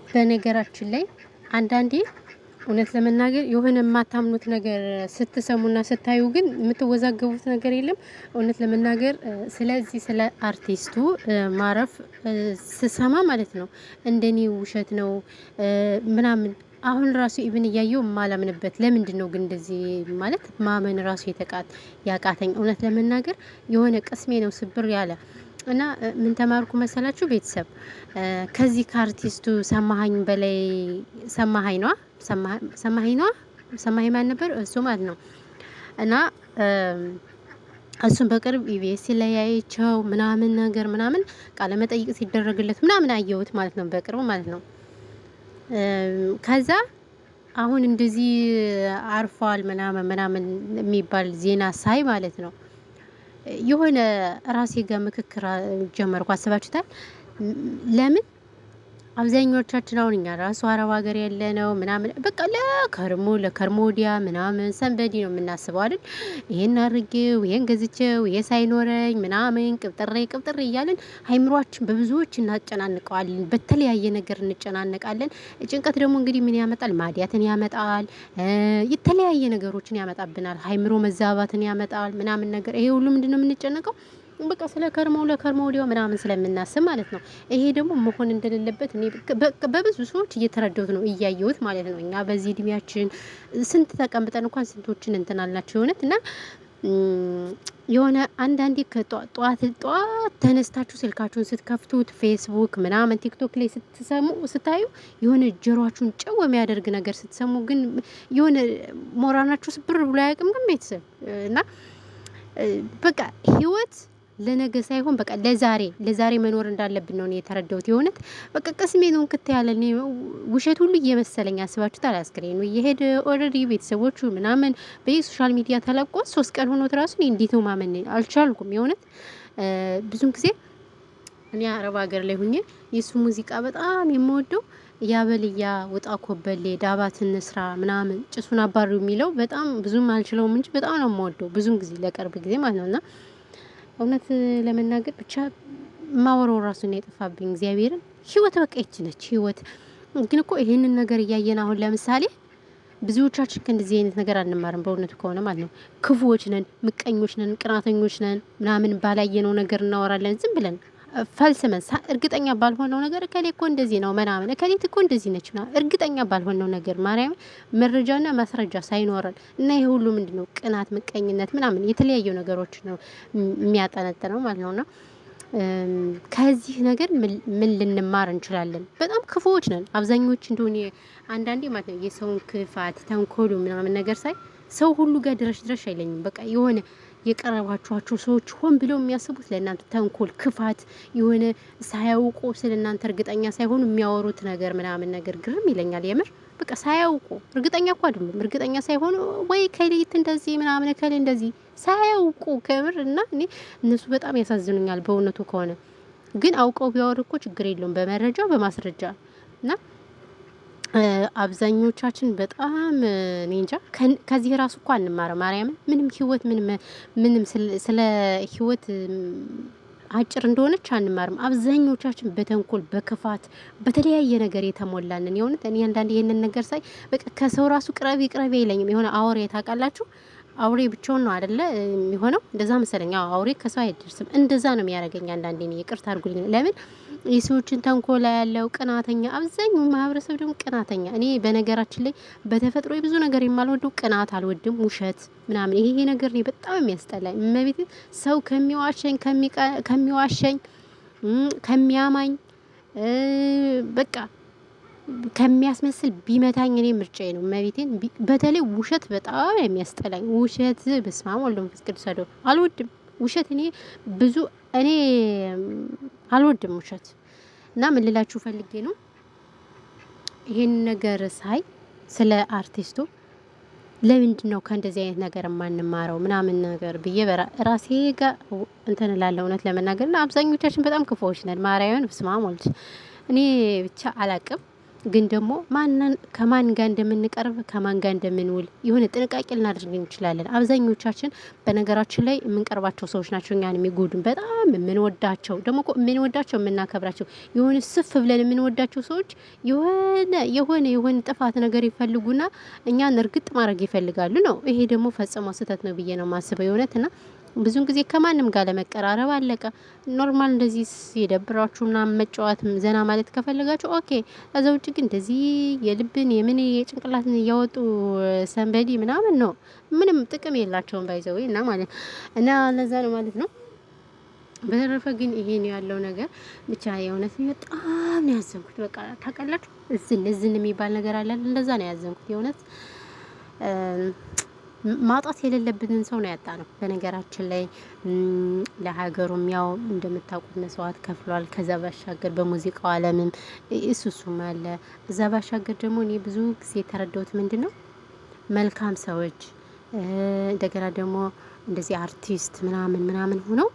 በነገራችን ላይ አንዳንዴ እውነት ለመናገር የሆነ የማታምኑት ነገር ስትሰሙና ስታዩ ግን የምትወዛገቡት ነገር የለም። እውነት ለመናገር ስለዚህ ስለ አርቲስቱ ማረፍ ስሰማ ማለት ነው እንደኔ ውሸት ነው ምናምን አሁን ራሱ ኢቭን እያየው ማላምንበት ለምንድነው ግን እንደዚህ ማለት ማመን ራሱ ያቃተኝ እውነት ለመናገር የሆነ ቅስሜ ነው ስብር ያለ እና ምን ተማርኩ መሰላችሁ ቤተሰብ ከዚህ ከአርቲስቱ ሰማሃኝ በላይ ሰማሃኝ ነው ሰማሃኝ ማን ነበር እሱ ማለት ነው። እና እሱን በቅርብ ኢቢኤስ ላይ ያየቸው ምናምን ነገር ምናምን ቃለ መጠይቅ ሲደረግለት ምናምን አየሁት ማለት ነው በቅርብ ማለት ነው። ከዛ አሁን እንደዚህ አርፏል ምናምን የሚባል ዜና ሳይ ማለት ነው የሆነ ራሴ ጋር ምክክር ጀመርኩ። አስባችሁታል? ለምን አብዛኞቻችን አሁን እኛ ራሱ አረብ ሀገር ያለነው ምናምን በቃ ለከርሞ ወዲያ ምናምን ሰንበዲ ነው የምናስበው አይደል? ይሄን አድርጌው ይሄን ገዝቼው ይሄ ሳይኖረኝ ምናምን ቅብጥሬ እያልን አይምሯችን በብዙዎች እናጨናንቀዋለን። በተለያየ ነገር እንጨናነቃለን። ጭንቀት ደግሞ እንግዲህ ምን ያመጣል? ማዲያትን ያመጣል። የተለያየ ነገሮችን ያመጣብናል። አይምሮ መዛባትን ያመጣል ምናምን ነገር ይሄ ሁሉ ምንድነው የምንጨነቀው? በቃ ስለ ለከርሞ ወዲያው ምናምን ስለምናስብ ማለት ነው። ይሄ ደግሞ መሆን እንደሌለበት እኔ በብዙ ሰዎች እየተረዳሁት ነው እያየሁት ማለት ነው። እኛ በዚህ እድሜያችን ስንት ተቀምጠን እንኳን ስንቶችን እንትን አልናቸው የሆነት እና የሆነ አንዳንዴ ከጧት ተነስታችሁ ስልካችሁን ስትከፍቱት ፌስቡክ ምናምን ቲክቶክ ላይ ስታዩ የሆነ ጆሮአችሁን ጨው የሚያደርግ ነገር ስትሰሙ ግን የሆነ ሞራናችሁ ስብር ብሎ አያውቅም ግን ቤተሰብ እና በቃ ህይወት ለነገ ሳይሆን በቃ ለዛሬ መኖር እንዳለብን ነው የተረዳሁት። የሆነት በቃ ቅስሜ ነው እንክት ያለ ውሸት ሁሉ እየመሰለኝ አስባችሁታል? አስክሬኑ እየሄደ ኦልሬዲ ቤተሰቦቹ ምናምን በሶሻል ሚዲያ ተለቆ 3 ቀን ሆኖት ራሱ እንዴት ነው ማመን አልቻልኩም። የሆነት ብዙም ጊዜ እኔ አረብ ሀገር ላይ ሁኜ የሱ ሙዚቃ በጣም የምወደው ያበልያ ወጣ ኮበሌ ዳባትን ስራ ምናምን ጭሱን አባሪው የሚለው በጣም ብዙም አልችለውም እንጂ በጣም ነው የምወደው ብዙም ጊዜ ለቅርብ ጊዜ ማለት ነውና እውነት ለመናገር ብቻ ማወራው ራሱ ነው የጠፋብኝ። እግዚአብሔርን ህይወት በቃ ይቺ ነች ህይወት። ግን እኮ ይሄንን ነገር እያየን አሁን ለምሳሌ ብዙዎቻችን ከእንደዚህ አይነት ነገር አንማርም በእውነቱ ከሆነ ማለት ነው። ክፉዎች ነን፣ ምቀኞች ነን፣ ቅናተኞች ነን ምናምን ባላየነው ነገር እናወራለን ዝም ብለን ፈልስመን እርግጠኛ ባልሆነው ነገር እከሌ እኮ እንደዚህ ነው ምናምን እከሌት እኮ እንደዚህ ነች ምናምን እርግጠኛ ባልሆነው ነገር ማርያም መረጃና ማስረጃ ሳይኖረን እና ይሄ ሁሉ ምንድነው ቅናት፣ ምቀኝነት ምናምን የተለያዩ ነገሮች ነው የሚያጠነጥነው ማለት ነውና ከዚህ ነገር ምን ልንማር እንችላለን? በጣም ክፉዎች ነን አብዛኞቹ እንደሆነ አንዳንዴ ማለት ነው የሰውን ክፋት ተንኮሉ ምናምን ነገር ሳይ ሰው ሁሉ ጋር ድረሽ አይለኝም። በቃ የሆነ የቀረባችኋቸው ሰዎች ሆን ብለው የሚያስቡት ለእናንተ ተንኮል፣ ክፋት የሆነ ሳያውቁ ስለእናንተ እርግጠኛ ሳይሆኑ የሚያወሩት ነገር ምናምን ነገር ግርም ይለኛል። የምር በቃ ሳያውቁ እርግጠኛ እኮ አይደሉም። እርግጠኛ ሳይሆኑ ወይ ከሌት እንደዚህ ምናምን ከሌ እንደዚህ ሳያውቁ ከምር እና እኔ እነሱ በጣም ያሳዝኑኛል በእውነቱ ከሆነ ግን አውቀው ቢያወሩ እኮ ችግር የለውም በመረጃ በማስረጃ እና አብዛኞቻችን በጣም እኔ እንጃ ከዚህ ራሱ እኮ አንማረው ማርያምን ምንም ህይወት ምንም ስለ ህይወት አጭር እንደሆነች አንማርም። አብዛኞቻችን በተንኮል በክፋት በተለያየ ነገር የተሞላንን የሆነት እኔ አንዳንዴ ይሄንን ነገር ሳይ በቃ ከሰው ራሱ ቅረቢ አይለኝም። የሆነ አውሬ ታውቃላችሁ? አውሬ ብቻውን ነው አይደለ የሚሆነው? እንደዛ መሰለኝ። አውሬ ከሰው አይደርስም። እንደዛ ነው የሚያደርገኝ አንዳንዴ ነው። ይቅርታ አድርጉልኝ። ለምን የሰዎችን ተንኮላ ያለው ቅናተኛ፣ አብዛኛው ማህበረሰብ ደግሞ ቅናተኛ። እኔ በነገራችን ላይ በተፈጥሮ ብዙ ነገር የማልወደው ቅናት አልወድም፣ ውሸት ምናምን ይሄ ነገር ነው በጣም የሚያስጠላኝ። እመቤቴ ሰው ከሚዋሸኝ ከሚያማኝ በቃ ከሚያስመስል ቢመታኝ እኔ ምርጫዬ ነው። እመቤቴን በተለይ ውሸት በጣም የሚያስጠላኝ ውሸት በስመአብ ወልድ መንፈስ ቅዱስ አልወድም። ውሸት እኔ አልወድም ውሸት እና ምን ልላችሁ ፈልጌ ነው ይሄን ነገር ሳይ ስለ አርቲስቱ ለምንድነው ከእንደዚህ አይነት ነገር የማንማረው ምናምን ነገር ብዬ ራሴ ጋር እንትን እላለሁ። እውነት ለመናገር እና አብዛኞቻችን በጣም ክፉዎች ነን። ማርያምን በስመአብ ወልድ እኔ ብቻ አላቅም ግን ደግሞ ከማን ጋር እንደምንቀርብ ከማን ጋር እንደምንውል የሆነ ጥንቃቄ ልናደርግ እንችላለን። አብዛኞቻችን በነገራችን ላይ የምንቀርባቸው ሰዎች ናቸው እኛን የሚጎዱን። በጣም የምንወዳቸው ደግሞ እኮ የምንወዳቸው የምናከብራቸው የሆነ ስፍ ብለን የምንወዳቸው ሰዎች የሆነ ጥፋት ነገር ይፈልጉና እኛን እርግጥ ማድረግ ይፈልጋሉ ነው። ይሄ ደግሞ ፈጽሞ ስህተት ነው ብዬ ነው የማስበው የእውነትና ብዙን ጊዜ ከማንም ጋር ለመቀራረብ አለቀ ኖርማል እንደዚህ የደብራችሁና መጫወት ዘና ማለት ከፈለጋችሁ ኦኬ። ከዛ ውጭ ግን እንደዚህ የልብን የምን የጭንቅላትን እያወጡ ሰንበዲ ምናምን ነው ምንም ጥቅም የላቸውም ባይዘው እና ማለት እና ለዛ ነው ማለት ነው። በተረፈ ግን ይሄን ያለው ነገር ብቻ የእውነት በጣም ነው ያዘንኩት። በቃ ታውቃላችሁ እዝን የሚባል ነገር አለ እንደዛ ነው ያዘንኩት የእውነት ማጣት የሌለብንን ሰው ነው ያጣነው። በነገራችን ላይ ለሀገሩም ያው እንደምታውቁት መስዋዕት ከፍሏል። ከዛ ባሻገር በሙዚቃው ዓለምም እሱም አለ። እዛ ባሻገር ደግሞ እኔ ብዙ ጊዜ የተረዳሁት ምንድነው መልካም ሰዎች እንደገና ደግሞ እንደዚህ አርቲስት ምናምን ሆነው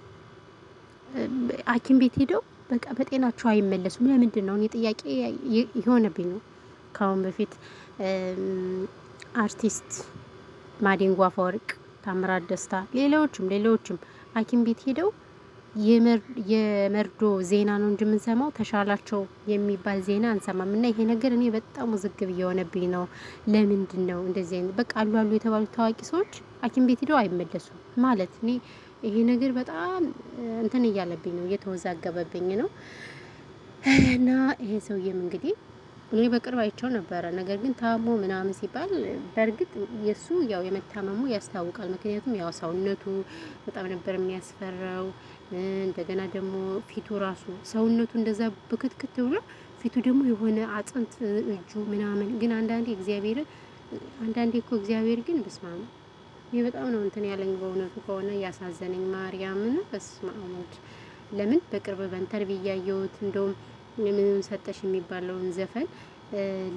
ሐኪም ቤት ሄደው በቃ በጤናቸው አይመለሱም። ለምንድን ነው እኔ ጥያቄ የሆነብኝ ነው። ከአሁን በፊት አርቲስት ማዲንጎ አፈወርቅ፣ ታምራት ደስታ ሌሎችም ሐኪም ቤት ሄደው የመርዶ ዜና ነው እንጂ የምንሰማው ተሻላቸው የሚባል ዜና አንሰማም። እና ይሄ ነገር እኔ በጣም ውዝግብ እየሆነብኝ ነው። ለምንድን ነው እንደዚህ አይነት በቃ አሉ የተባሉ ታዋቂ ሰዎች ሐኪም ቤት ሄደው አይመለሱም ማለት እኔ ይሄ ነገር በጣም እንትን እያለብኝ ነው፣ እየተወዛገበብኝ ነው። እና ይሄ ሰውዬም እንግዲህ እኔ በቅርብ አይቼው ነበረ። ነገር ግን ታሞ ምናምን ሲባል በእርግጥ የሱ ያው የመታመሙ ያስታውቃል። ምክንያቱም ያው ሰውነቱ በጣም ነበር የሚያስፈራው። እንደገና ደግሞ ፊቱ ራሱ ሰውነቱ እንደዛ ብክትክት ብሎ ፊቱ ደግሞ የሆነ አጥንት እጁ ምናምን ግን አንዳንዴ እኮ እግዚአብሔር ግን በስማም ይሄ በጣም ነው እንትን ያለኝ በእውነቱ ከሆነ ያሳዘነኝ ማርያምን በስማሙት ለምን በቅርብ በኢንተርቪው እያየሁት እንደውም ለምን ሰጠሽ የሚባለውን ዘፈን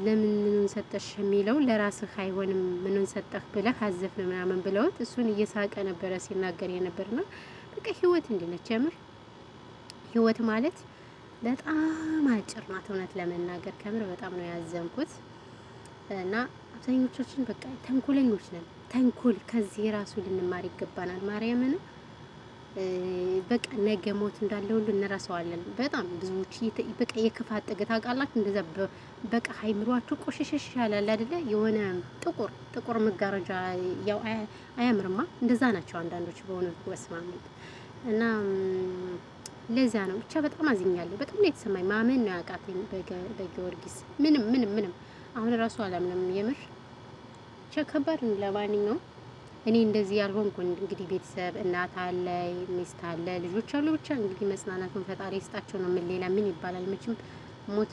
ለምን ሰጠሽ የሚለው ለራስህ አይሆንም ምን ሰጠህ ብለህ አዘፍን ምናምን ብለውት እሱን እየሳቀ ነበረ ሲናገር የነበርና በቃ ህይወት እንዲነች ያምር ህይወት ማለት በጣም አጭር ናት። እውነት ለመናገር ከምር በጣም ነው ያዘንኩት። እና አብዛኞቻችን በቃ ተንኮለኞች ነን። ተንኮል ከዚህ ራሱ ልንማር ይገባናል። ማርያምን በቃ ነገ ሞት እንዳለ ሁሉ እንረሳዋለን። በጣም ብዙዎች በቃ የክፋት ጥግ ታውቃላችሁ። እንደዛ በቃ አይምሯችሁ ቆሸሸሽ ያላል አይደለ? የሆነ ጥቁር መጋረጃ ያው አያምርማ። እንደዛ ናቸው አንዳንዶች በእውነቱ ወስማሙ እና ለዛ ነው ብቻ በጣም አዝኛለሁ። በጣም ነው የተሰማኝ። ማመን ነው ያቃተኝ በጊዮርጊስ ምንም አሁን ራሱ አላምንም የምር ብቻ ከባድ ነው። ለማንኛውም እኔ እንደዚህ ያልሆንኩ እንግዲህ ቤተሰብ እናት አለ፣ ሚስት አለ፣ ልጆች አሉ። ብቻ እንግዲህ መጽናናቱን ፈጣሪ ይስጣቸው ነው። ምን ሌላ ምን ይባላል? መቼም ሞት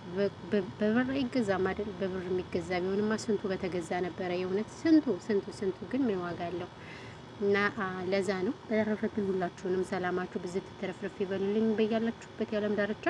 በብር አይገዛም አይደል? በብር የሚገዛ ቢሆንማ ስንቱ በተገዛ ነበረ። የእውነት ስንቱ ግን ምን ዋጋ አለው? እና ለዛ ነው። በተረፈ ግን ሁላችሁንም ሰላማችሁ ብዝት ተረፍረፍ ይበሉልኝ በያላችሁበት የዓለም ዳርቻ